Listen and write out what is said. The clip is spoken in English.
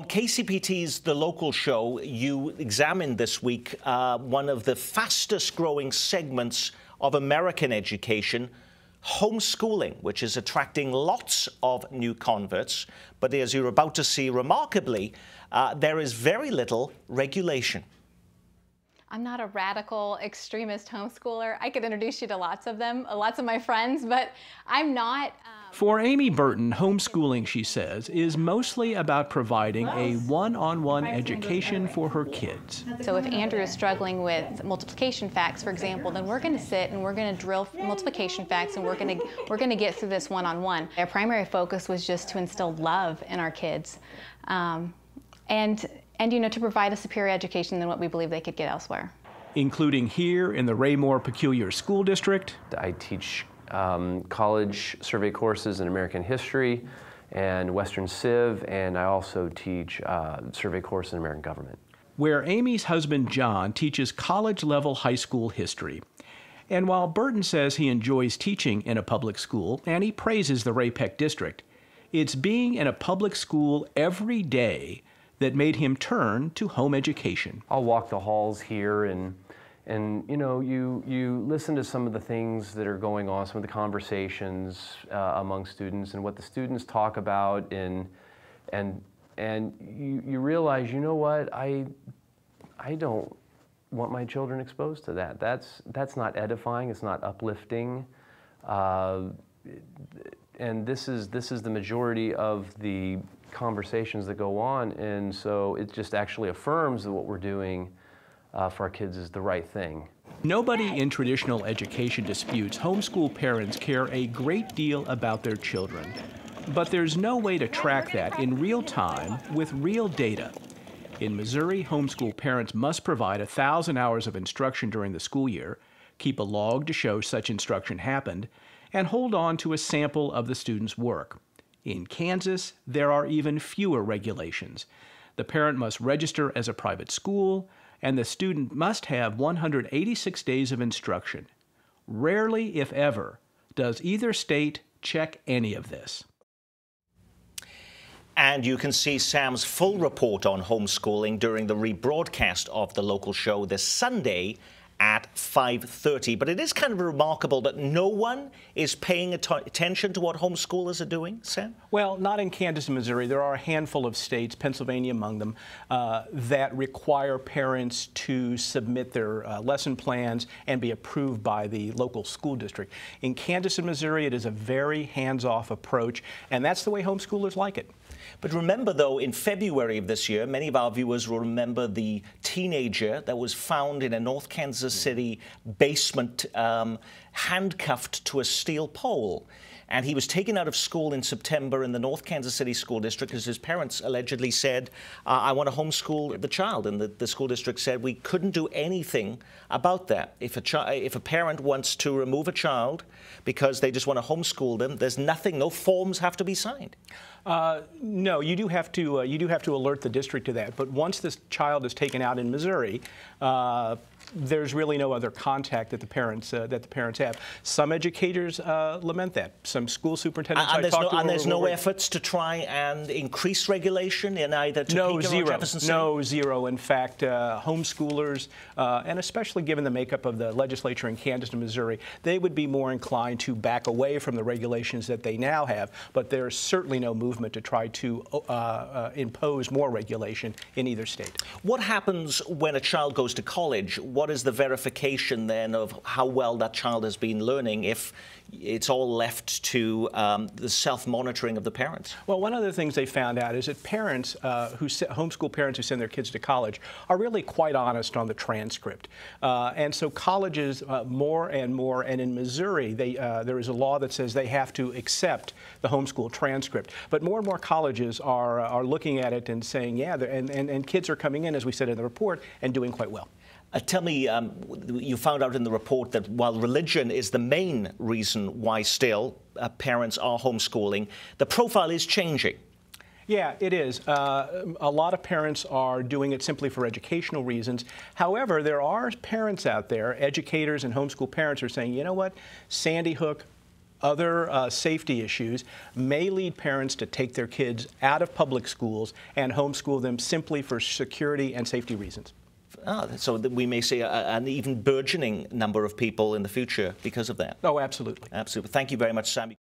On KCPT's The Local Show, you examined this week one of the fastest growing segments of American education, homeschooling, which is attracting lots of new converts. But as you're about to see, remarkably, there is very little regulation. I'm not a radical extremist homeschooler. I could introduce you to lots of them, lots of my friends, but I'm not. For Amy Burton, homeschooling, she says, is mostly about providing a one-on-one education for her kids. So if Andrew is struggling with multiplication facts, for example, then we're going to sit and we're going to drill multiplication facts, and we're going to get through this one-on-one. Our primary focus was just to instill love in our kids, and you know, to provide a superior education than what we believe they could get elsewhere. Including here in the Raymore Peculiar School District. I teach college survey courses in American history and Western Civ, and I also teach survey courses in American government. Where Amy's husband John teaches college-level high school history. And while Burton says he enjoys teaching in a public school and he praises the Ray-Pec district, it's being in a public school every day that made him turn to home education. I'll walk the halls here and you know, you listen to some of the things that are going on, some of the conversations among students and what the students talk about, and you realize, you know what, I don't want my children exposed to that. That's not edifying, it's not uplifting. And this is the majority of the conversations that go on, and so it just actually affirms that what we're doing for our kids is the right thing. Nobody in traditional education disputes homeschool parents care a great deal about their children, but there's no way to track that in real time with real data. In Missouri, homeschool parents must provide 1,000 hours of instruction during the school year, keep a log to show such instruction happened, and hold on to a sample of the student's work. In Kansas, there are even fewer regulations. The parent must register as a private school, and the student must have 186 days of instruction. Rarely, if ever, does either state check any of this. And you can see Sam's full report on homeschooling during the rebroadcast of The Local Show this Sunday at 5:30. But it is kind of remarkable that no one is paying attention to what homeschoolers are doing, Sam? Well, not in Kansas and Missouri. There are a handful of states, Pennsylvania among them, that require parents to submit their lesson plans and be approved by the local school district. In Kansas and Missouri, it is a very hands-off approach, and that's the way homeschoolers like it. But remember, though, in February of this year, many of our viewers will remember the teenager that was found in a North Kansas City basement handcuffed to a steel pole. And he was taken out of school in September in the North Kansas City School District because his parents allegedly said, I want to homeschool the child. And the school district said, we couldn't do anything about that. If a parent wants to remove a child because they just want to homeschool them, there's nothing, no forms have to be signed. No, you do have to alert the district to that. But once this child is taken out in Missouri, there's really no other contact that the parents have. Some educators lament that. Some school superintendents and there's no efforts to try and increase regulation in either Topeka or Jefferson City? No, zero. In fact, homeschoolers, and especially given the makeup of the legislature in Kansas and Missouri, they would be more inclined to back away from the regulations that they now have. But there's certainly no movement to try to impose more regulation in either state. What happens when a child goes to college? What is the verification then of how well that child has been learning if it's all left to the self-monitoring of the parents? Well, one of the things they found out is that parents homeschool parents who send their kids to college are really quite honest on the transcript. And so colleges more and more, and in Missouri, there is a law that says they have to accept the homeschool transcript. But more and more colleges are looking at it and saying, yeah, and kids are coming in, as we said in the report, and doing quite well. Tell me, you found out in the report that while religion is the main reason why still parents are homeschooling, the profile is changing. Yeah, it is. A lot of parents are doing it simply for educational reasons. However, there are parents out there, educators and homeschool parents, who are saying, you know what, Sandy Hook, other safety issues may lead parents to take their kids out of public schools and homeschool them simply for security and safety reasons. So that we may see an even burgeoning number of people in the future because of that. Oh, absolutely. Absolutely. Thank you very much, Sam.